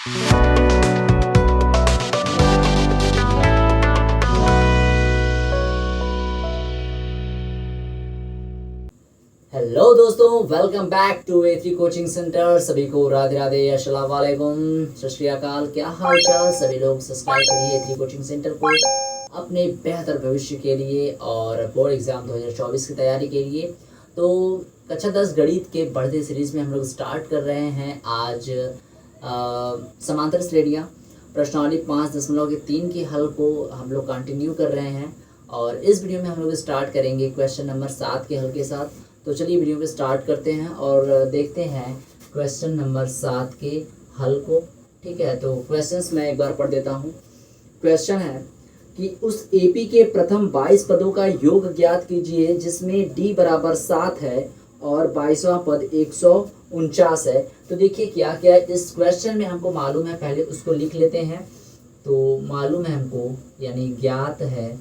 Hello दोस्तों, welcome back to A3 coaching centre. सभी को राधे राधे, अस्सलाम वालेकुम, सत श्री अकाल। क्या हाल चाल? सभी लोग सब्सक्राइब करिए A3 कोचिंग सेंटर को अपने बेहतर भविष्य के लिए और बोर्ड एग्जाम 2024 की तैयारी के लिए। तो कक्षा 10 गणित के बढ़ते सीरीज में हम लोग स्टार्ट कर रहे हैं आज समांतर श्रेणियाँ प्रश्नावली 5.3 के हल को हम लोग कंटिन्यू कर रहे हैं और इस वीडियो में हम लोग स्टार्ट करेंगे क्वेश्चन नंबर 7 के हल के साथ। तो चलिए वीडियो को स्टार्ट करते हैं और देखते हैं क्वेश्चन नंबर 7 के हल को। ठीक है, तो क्वेश्चंस मैं एक बार पढ़ देता हूँ। क्वेश्चन है कि उस एपी के प्रथम 22 पदों का योग ज्ञात कीजिए जिसमें डी बराबर 7 है और 22वां पद 149 है। तो देखिए क्या क्या इस क्वेश्चन में हमको मालूम है, पहले उसको लिख लेते हैं। तो मालूम है हमको, यानी ज्ञात है,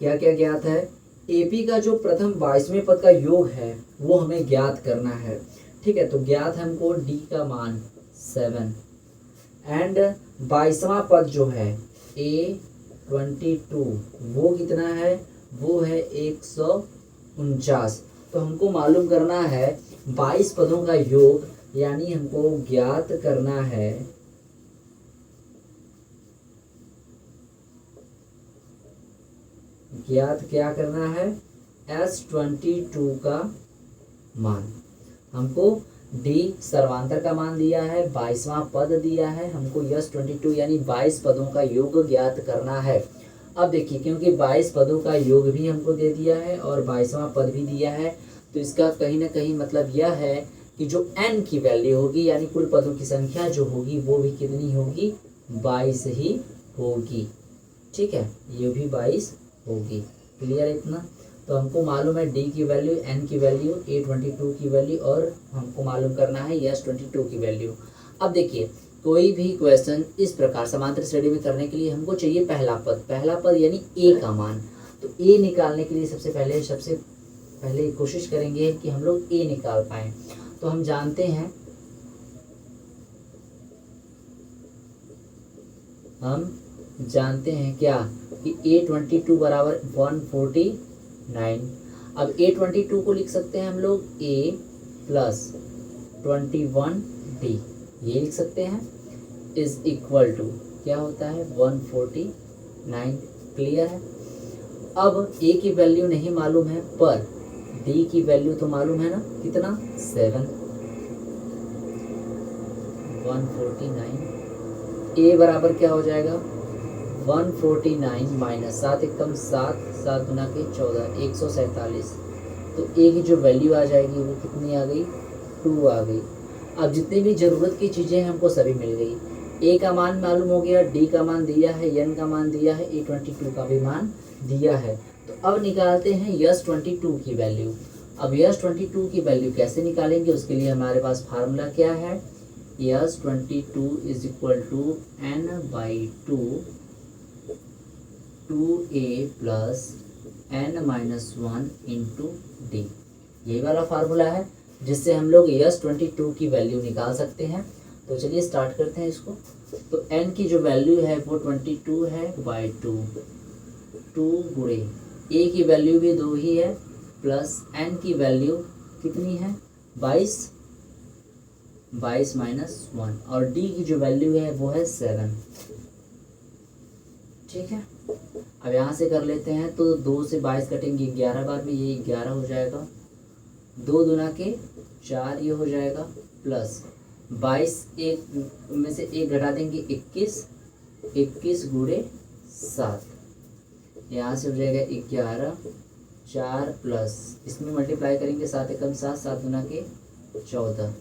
क्या क्या ज्ञात है? एपी का जो प्रथम 22वें पद का योग है वो हमें ज्ञात करना है। ठीक है, तो ज्ञात है हमको डी का मान 7 एंड 22वां पद जो है A22 वो कितना है? वो है 149। तो हमको मालूम करना है 22 पदों का योग, यानी हमको ज्ञात करना है क्या करना है? S22 का मान। हमको डी सर्वांतर का मान दिया है, 22वां पद दिया है, हमको S22 यानी 22 पदों का योग ज्ञात करना है। अब देखिए, क्योंकि 22 पदों का योग भी हमको दे दिया है और 22वां पद भी दिया है, तो इसका कहीं ना कहीं मतलब यह है कि जो n की वैल्यू होगी यानी कुल पदों की संख्या जो होगी वो भी कितनी होगी? 22 ही होगी। ठीक है, ये भी 22 होगी। क्लियर है इतना? तो हमको मालूम है डी की वैल्यू, एन की वैल्यू, A22 की वैल्यू और हमको मालूम करना है S22 की वैल्यू। अब देखिए, कोई भी क्वेश्चन इस प्रकार समांतर श्रेणी में करने के लिए हमको चाहिए पहला पद यानी ए का मान। तो ए निकालने के लिए सबसे पहले कोशिश करेंगे कि हम लोग ए निकाल पाए। तो हम जानते हैं क्या कि A22 बराबर 149। अब A22 को लिख सकते हैं हम लोग A प्लस 21D, ये लिख सकते हैं, इज इक्वल टू क्या होता है? 149। क्लियर है? अब A की वैल्यू नहीं मालूम है पर D की वैल्यू तो मालूम है ना, कितना? 7। 149 A बराबर क्या हो जाएगा? 149 माइनस 7 एकम 7, 7 गुना के 14, 147। तो ए की जो वैल्यू आ जाएगी वो कितनी आ गई? 2 आ गई। अब जितनी भी ज़रूरत की चीज़ें हैं हमको सभी मिल गई। ए का मान मालूम हो गया, डी का मान दिया है, एन का मान दिया है, A22 का भी मान दिया है। तो अब निकालते हैं S22 की वैल्यू। अब S22 की वैल्यू कैसे निकालेंगे? उसके लिए हमारे पास फार्मूला क्या है? S22 is equal to n/2 2a plus n-1 into D. यही वाला फार्मूला है जिससे हम लोग S22 की वैल्यू निकाल सकते हैं। तो चलिए स्टार्ट करते हैं इसको। तो n की जो वैल्यू है वो 22 है बाई 2 गुणे a की वैल्यू भी 2 ही है प्लस n की वैल्यू कितनी है? 22 माइनस 1 और d की जो वैल्यू है वो है 7। ठीक है, अब यहाँ से कर लेते हैं। तो 2 से 22 कटेंगे 11 बार में, ये 11 हो जाएगा। 2 दुना के 4 ये हो जाएगा प्लस 22 एक में से 1 घटा देंगे 21 गुणे 7, यहाँ से हो जाएगा 11, 4 प्लस इसमें मल्टीप्लाई करेंगे 7 एकम 7, 7 गुना के 14,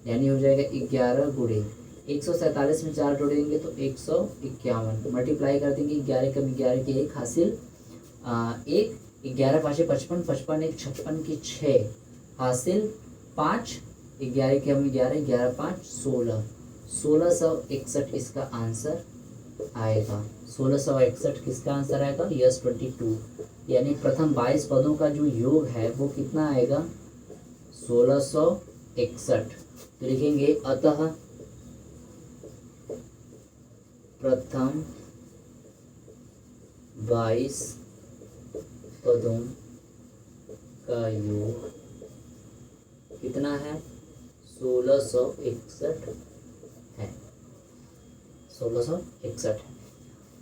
यानी हो जाएगा 11 गुणे 147 में 4 जोड़ेंगे तो 151, मल्टीप्लाई कर देंगे 11 कम 11 के 1 हासिल 1, 11 पाँचे 55, 55 1 56 की 6 हासिल 5, 11 के हम 11, 11 5 16, 1661 इसका आंसर आएगा। 1661 किसका आंसर आएगा? S22, यानी प्रथम 22 पदों का जो योग है वो कितना आएगा? 1661। तो लिखेंगे अतः प्रथम 22 पदों का योग कितना है? 1661 है। 1661 है।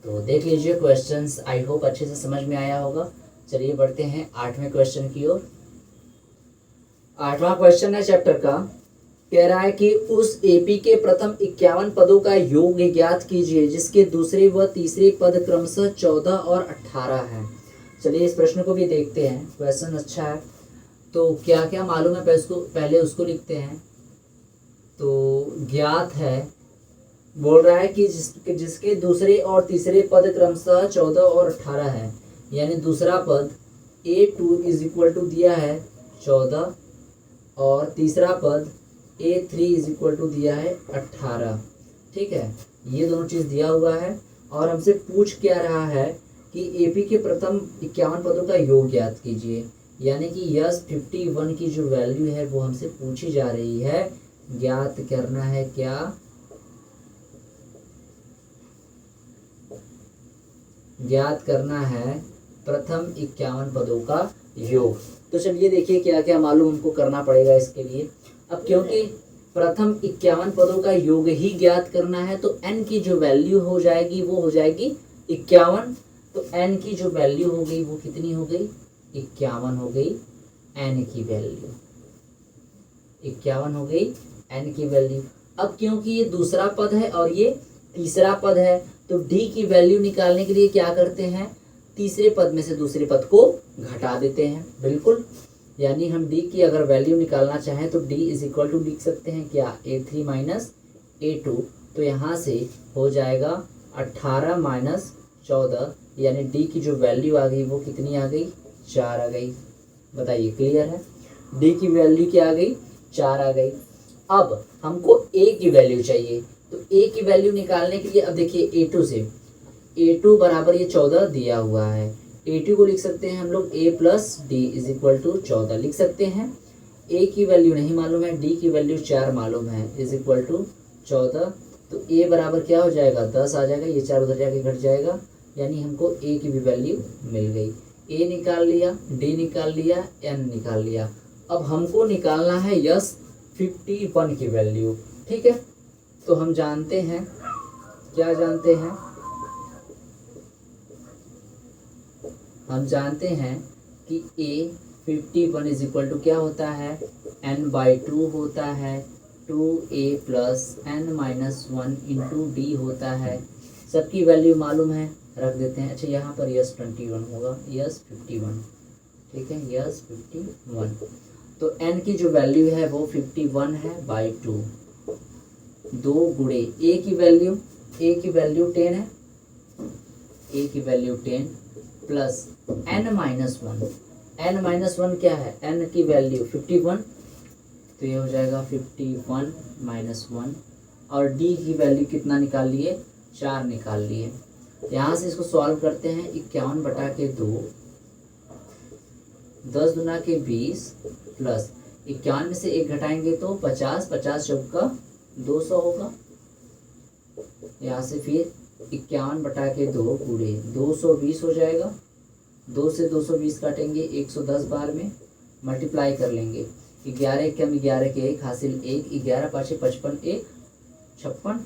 तो देख लीजिए क्वेश्चंस, आई होप अच्छे से समझ में आया होगा। चलिए बढ़ते हैं 8वें क्वेश्चन की ओर। 8वां क्वेश्चन है चैप्टर का, कह रहा है कि उस एपी के प्रथम 51 पदों का योग ज्ञात कीजिए जिसके दूसरे व तीसरे पद क्रमशः 14 और 18 है। चलिए इस प्रश्न को भी देखते हैं। क्वेश्चन अच्छा है, तो क्या क्या मालूम है पहले उसको लिखते हैं। तो ज्ञात है, बोल रहा है कि जिसके दूसरे और तीसरे पद क्रमशः 14 और 18 है, यानी दूसरा पद A2 इज इक्वल टू दिया है 14 और तीसरा पद A3 इज इक्वल टू दिया है 18। ठीक है, ये दोनों चीज़ दिया हुआ है और हमसे पूछ क्या रहा है कि एपी के प्रथम 51 पदों का योग ज्ञात कीजिए, यानी कि यस 51 की जो वैल्यू है वो हमसे पूछी जा रही है। ज्ञात करना है क्या? ज्ञात करना है प्रथम 51 पदों का योग। तो चलिए देखिए क्या क्या मालूम हमको करना पड़ेगा इसके लिए। अब क्योंकि प्रथम 51 पदों का योग ही ज्ञात करना है तो n की जो वैल्यू हो जाएगी वो हो जाएगी 51। तो n की जो वैल्यू हो गई वो कितनी हो गई? 51 हो गई n की वैल्यू। 51 हो गई n की वैल्यू। अब क्योंकि ये दूसरा पद है और ये तीसरा पद है तो d की वैल्यू निकालने के लिए क्या करते हैं? तीसरे पद में से दूसरे पद को घटा देते हैं। बिल्कुल, यानी हम d की अगर वैल्यू निकालना चाहें तो d इज इक्वल टू लिख सकते हैं क्या? A3 minus A2। तो यहाँ से हो जाएगा 18 माइनस 14, यानी d की जो वैल्यू आ गई वो कितनी आ गई? 4 आ गई। बताइए, क्लियर है? d की वैल्यू क्या आ गई? 4 आ गई। अब हमको a की वैल्यू चाहिए, तो a की वैल्यू निकालने के लिए अब देखिए A2 से, A2 बराबर ये 14 दिया हुआ है। A2 को लिख सकते हैं हम लोग a plus D is equal to 14 लिख सकते हैं। a की वैल्यू नहीं मालूम है, d की वैल्यू 4 मालूम है, इज इक्वल टू 14। तो a बराबर क्या हो जाएगा? 10 आ जाएगा, ये 4 उधर जाके घट जाएगा, यानी हमको a की भी वैल्यू मिल गई। a निकाल लिया, d निकाल लिया, n निकाल लिया। अब हमको निकालना है यस 51 की वैल्यू। ठीक है, तो हम जानते हैं, क्या जानते हैं? हम जानते हैं कि a 51 इज इक्वल टू क्या होता है? n/2 होता है, 2a plus n minus 1 into D होता है। सबकी वैल्यू मालूम है, रख देते हैं। अच्छा, यहाँ पर यस 21 होगा, यस 51। ठीक है, यस 51। तो n की जो वैल्यू है वो 51 है बाई 2। 2 गुणे a की वैल्यू 10 है, a की value 10 plus n minus 1। n minus 1 क्या है? n की वैल्यू 51, तो ये हो जाएगा 51 माइनस 1। और d की वैल्यू कितना निकाल लिए? 4 निकाल लिए। यहाँ से इसको सॉल्व करते हैं। 51/2, 10 दूना के 20 प्लस 51 में से 1 घटाएंगे तो 50, 50 चौका 200 होगा। यहाँ से फिर 51/2 गुणे 220 हो जाएगा। 2 से 220 काटेंगे 110 बार में, मल्टीप्लाई कर लेंगे। 11 कम 11 के 1 हासिल 1, 11 पाँचे 55, 1 56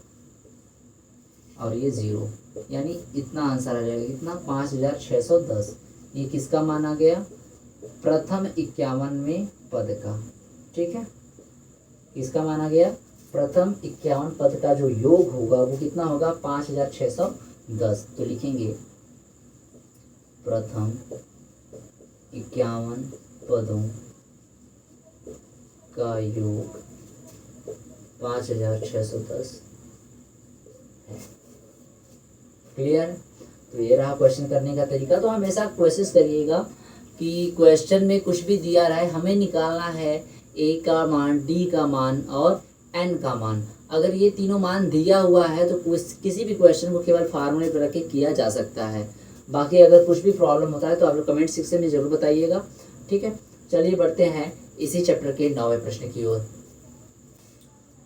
और ये 0, यानी इतना आंसर आ जाएगा। कितना? 5610। ये किसका मान आ गया? प्रथम 51वें पद का। ठीक है, किसका मान आ गया? प्रथम 51 पद का जो योग होगा वो कितना होगा? 5610। तो लिखेंगे प्रथम 51 पदों का योग 5610 है। क्लियर? तो ये रहा क्वेश्चन करने का तरीका। तो हमेशा कोशिश करिएगा कि क्वेश्चन में कुछ भी दिया रहा है, हमें निकालना है a का मान, d का मान और n का मान। अगर ये तीनों मान दिया हुआ है तो किसी भी क्वेश्चन को केवल फार्मूले पर रख के किया जा सकता है। बाकी अगर कुछ भी प्रॉब्लम होता है तो आप लोग कमेंट सेक्शन में ज़रूर बताइएगा। ठीक है, चलिए बढ़ते हैं इसी चैप्टर के 9वें प्रश्न की ओर।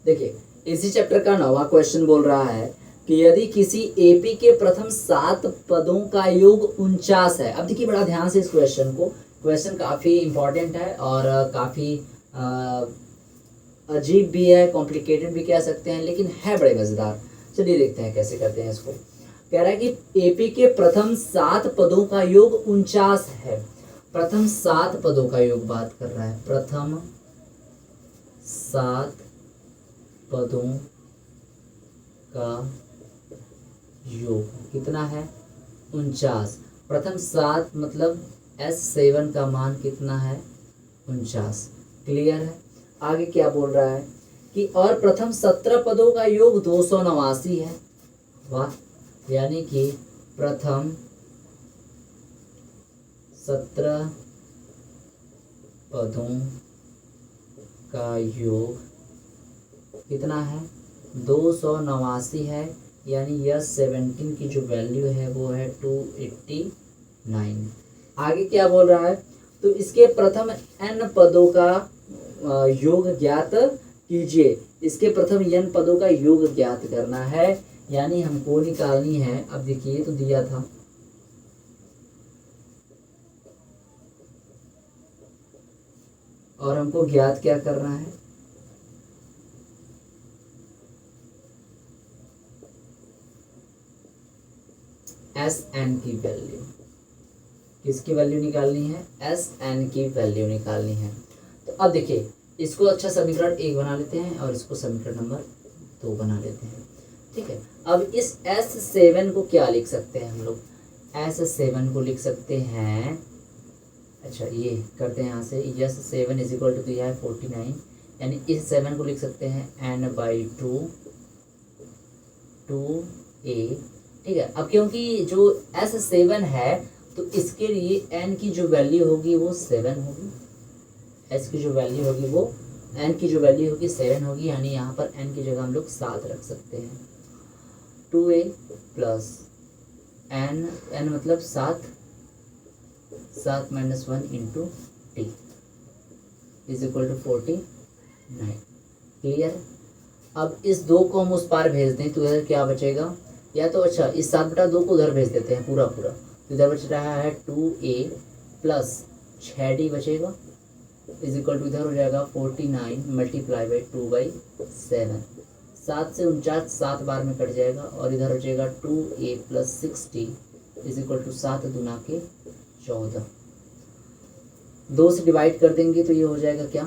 देखिए, इसी चैप्टर का 9वां क्वेश्चन बोल रहा है कि यदि किसी एपी के प्रथम 7 पदों का योग 49 है। अब देखिए बड़ा ध्यान से इस क्वेश्चन को, क्वेश्चन काफ़ी इंपॉर्टेंट है और काफ़ी अजीब भी है, कॉम्प्लिकेटेड भी कह सकते हैं, लेकिन है बड़े मज़ेदार। चलिए देखते हैं कैसे करते हैं इसको। कह रहा है कि एपी के प्रथम 7 पदों का योग 49 है। प्रथम 7 पदों का योग बात कर रहा है, प्रथम 7 पदों का योग कितना है, 49। प्रथम 7 मतलब S7 का मान कितना है, 49। क्लियर है। आगे क्या बोल रहा है कि और प्रथम 17 पदों का योग 289 है। वाह, यानी कि प्रथम 17 पदों का योग कितना है, 289 है। यानी यह 17 की जो वैल्यू है वो है 289। आगे क्या बोल रहा है, तो इसके प्रथम n पदों का योग ज्ञात कीजिए। इसके प्रथम n पदों का योग ज्ञात करना है, यानी हमको निकालनी है। अब देखिए तो दिया था और हमको ज्ञात क्या करना है, Sn की वैल्यू। किसकी वैल्यू निकालनी है, Sn की वैल्यू निकालनी है। तो अब देखिए इसको अच्छा समीकरण 1 बना लेते हैं और इसको समीकरण नंबर 2 बना लेते हैं। ठीक है। अब इस S7 को क्या लिख सकते हैं हम लोग, S7 को लिख सकते हैं, अच्छा ये करते हैं यहाँ से, S7 इज इक्वल टू दिया है 49, यानी इस 7 को लिख सकते हैं n/2 2a। ठीक है। अब क्योंकि जो S7 है तो इसके लिए n की जो वैल्यू होगी वो 7 होगी, s की जो वैल्यू होगी वो n की जो वैल्यू होगी 7 होगी, यानी यहाँ पर n की जगह हम लोग 7 रख सकते हैं। 2a प्लस n मतलब 7 - 1 into t is equal to 49। Clear. अब इस 2 को हम उस पार भेज दें तो इधर क्या बचेगा, या तो अच्छा इस 7/2 को उधर भेज देते हैं पूरा पूरा, तो इधर बच रहा है 2a प्लस 6d बचेगा इज इक्वल टू इधर हो जाएगा 49 मल्टीप्लाई बाई 2/7। 7 से 49 7 बार में कट जाएगा और इधर हो जाएगा 2a plus 6d is equal to 7 दूना के 14। 2 से डिवाइड कर देंगे तो ये हो जाएगा क्या,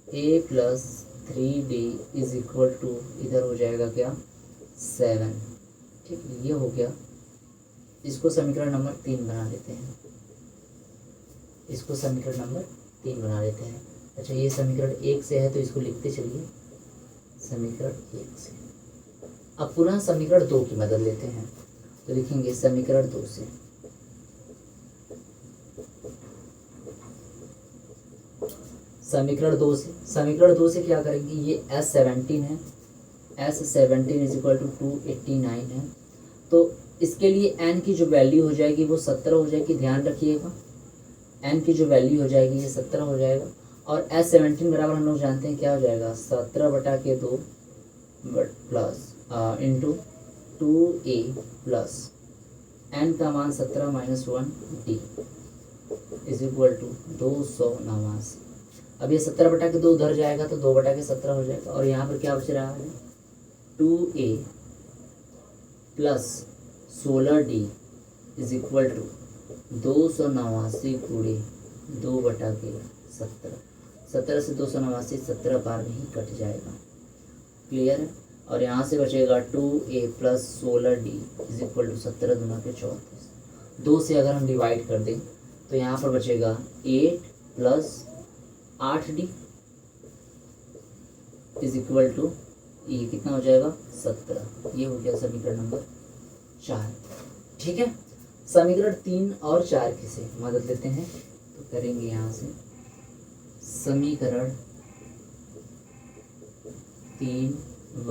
a plus 3d is equal to इधर हो जाएगा क्या 7। ठीक है, ये हो गया। इसको समीकरण नंबर 3 बना लेते हैं, इसको समीकरण नंबर 3 बना लेते हैं। अच्छा ये समीकरण 1 से है तो इसको लिखते चलिए समीकरण 1 से। अब पुनः समीकरण 2 की मदद लेते हैं, तो लिखेंगे समीकरण 2 से समीकरण 2 से क्या करेंगे, ये S17 है, S17 इज इक्वल टू 289 है। तो इसके लिए n की जो वैल्यू हो जाएगी वो 17 हो जाएगी, ध्यान रखिएगा n की जो वैल्यू हो जाएगी ये 17 हो जाएगा। और S17 बराबर हम लोग जानते हैं क्या हो जाएगा, 17/2 plus into 2a plus n का मान 17 - 1d इज इक्वल टू 289। अब ये 17/2 उधर जाएगा तो 2/17 हो जाएगा, और यहाँ पर क्या बच रहा है 2a plus 16d is equal to 289 गुणे 2/17। 17 से 289 17 बार में ही कट जाएगा। क्लियर है। और यहाँ से बचेगा 2a plus 16d is equal to 17 दूना के 34। 2 से अगर हम डिवाइड कर दें तो यहाँ पर बचेगा 8 plus 8d is equal to ये कितना हो जाएगा 17। ये हो गया समीकरण नंबर 4। ठीक है। समीकरण 3 और 4 की से मदद लेते हैं, तो करेंगे यहाँ से समीकरण 3 व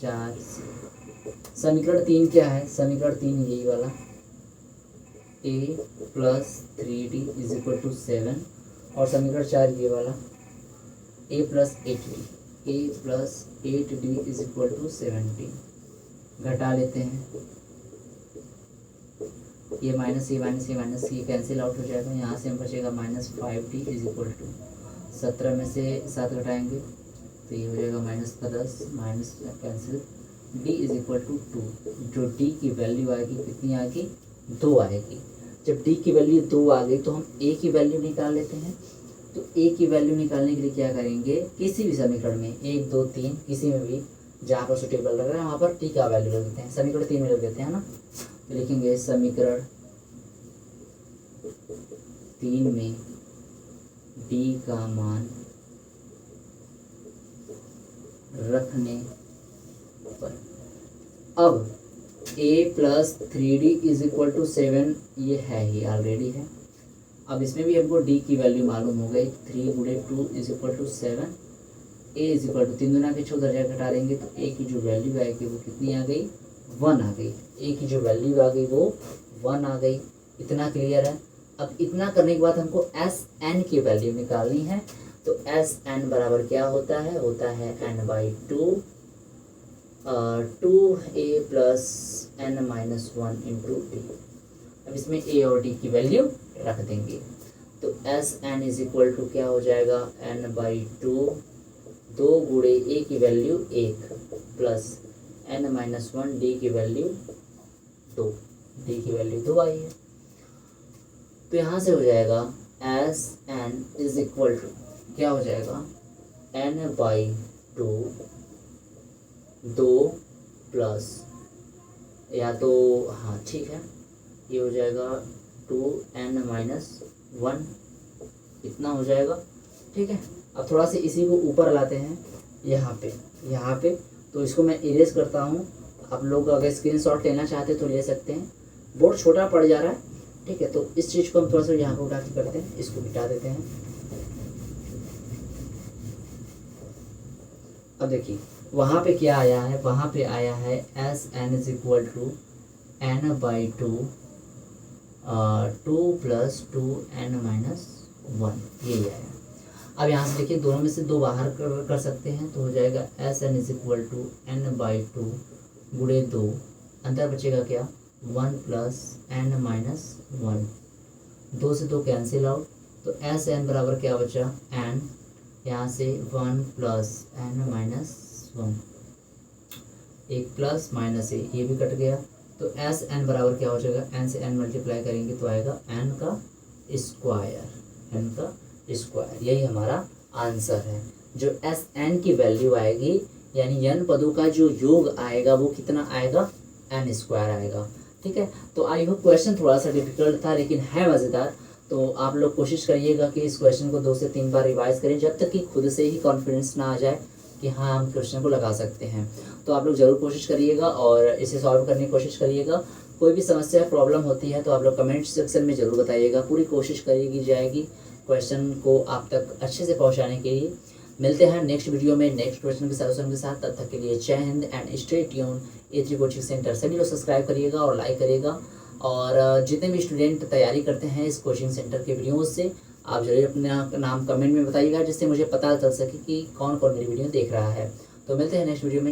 4 से। समीकरण 3 क्या है, समीकरण 3 यही वाला a plus 3d is equal to 7, और समीकरण 4 ये वाला a plus 8d a plus 8d is equal to 70। घटा लेते हैं, ये माइनस ये कैंसिल आउट हो जाएगा। यहाँ से हम बचेगा -5d इज इक्वल टू 17 में से 7 घटाएंगे तो ये हो जाएगा -10 minus cancel d is equal to 2। जो d की वैल्यू आएगी कितनी आएगी, 2 आएगी। जब d की वैल्यू 2 आ गई तो हम a की वैल्यू निकाल लेते हैं। तो a की वैल्यू निकालने के लिए क्या करेंगे, किसी भी समीकरण में 1 2 3 किसी में भी जहाँ पर सुटेबल लग रहा है वहाँ पर t का वैल्यू रख देते हैं। समीकरण 3 में रख देते हैं ना, तो लिखेंगे समीकरण 3 में d का मान रखने पर अब a plus 3d is equal to 7 ये है ही ऑलरेडी है। अब इसमें भी हमको d की वैल्यू मालूम हो गई, 3 गुणे 2 is equal to 7। a is equal to 3 दुना के 6 दर्जा घटा देंगे तो a की जो वैल्यू आएगी वो कितनी आ गई, 1 आ गई। a की जो वैल्यू आ गई वो 1 आ गई। इतना क्लियर है। अब इतना करने के बाद हमको Sn की वैल्यू निकालनी है। तो Sn बराबर क्या होता है n/2 2a plus n-1 into d। अब इसमें a और d की वैल्यू रख देंगे तो Sn इज इक्वल टू क्या हो जाएगा, n/2 2 गुणे a की वैल्यू 1 प्लस n-1 d की वैल्यू 2। d की वैल्यू 2 आई है। तो यहाँ से हो जाएगा Sn इज इक्वल टू क्या हो जाएगा, n/2 2 प्लस या तो हाँ ठीक है, ये हो जाएगा 2n-1 इतना हो जाएगा। ठीक है। अब थोड़ा सा इसी को ऊपर लाते हैं यहाँ पे तो इसको मैं इरेज करता हूँ। आप लोग अगर स्क्रीनशॉट लेना चाहते तो ले सकते हैं, बोर्ड छोटा पड़ जा रहा है। ठीक है, तो इस चीज़ को हम थोड़ा सा यहाँ पर उठा के करते हैं, इसको मिटा देते हैं। अब देखिए वहाँ पे क्या आया है, वहाँ पे आया है Sn is equal to n/2 2 plus 2n-1 यही आया। अब यहाँ से देखिए दोनों में से 2 बाहर कर सकते हैं तो हो जाएगा Sn is equal to n/2 गुणे 2, अंदर बचेगा क्या 1 प्लस n-1, 2 से 2 कैंसिल आउट तो Sn बराबर क्या बचा n, यहाँ से 1 प्लस n-1, एक प्लस माइनस ये भी कट गया तो Sn बराबर क्या हो जाएगा, n से n मल्टीप्लाई करेंगे तो आएगा n का स्क्वायर। यही हमारा आंसर है। जो Sn की वैल्यू आएगी यानी n पदों का जो योग आएगा वो कितना आएगा, n स्क्वायर आएगा। ठीक है। तो आई होप क्वेश्चन थोड़ा सा डिफिकल्ट था लेकिन है मज़ेदार। तो आप लोग कोशिश करिएगा कि इस क्वेश्चन को 2 से 3 बार रिवाइज करें जब तक कि खुद से ही कॉन्फिडेंस ना आ जाए कि हाँ हम क्वेश्चन को लगा सकते हैं। तो आप लोग ज़रूर कोशिश करिएगा और इसे सॉल्व करने की कोशिश करिएगा। कोई भी समस्या प्रॉब्लम होती है तो आप लोग कमेंट सेक्शन में ज़रूर बताइएगा। पूरी कोशिश करेगी जाएगी क्वेश्चन को आप तक अच्छे से पहुँचाने के लिए। मिलते हैं नेक्स्ट वीडियो में नेक्स्ट क्वेश्चन के सॉल्यूशन के साथ। तब तक के लिए जय Hind and stay tune. A3 coaching centre सभी लोग सब्सक्राइब करिएगा और लाइक करिएगा। और जितने भी स्टूडेंट तैयारी करते हैं इस कोचिंग सेंटर के वीडियोज़ से आप जरूर अपना नाम कमेंट में बताइएगा जिससे मुझे पता चल सके कि कौन कौन मेरी वीडियो देख रहा है। तो मिलते हैं नेक्स्ट वीडियो में।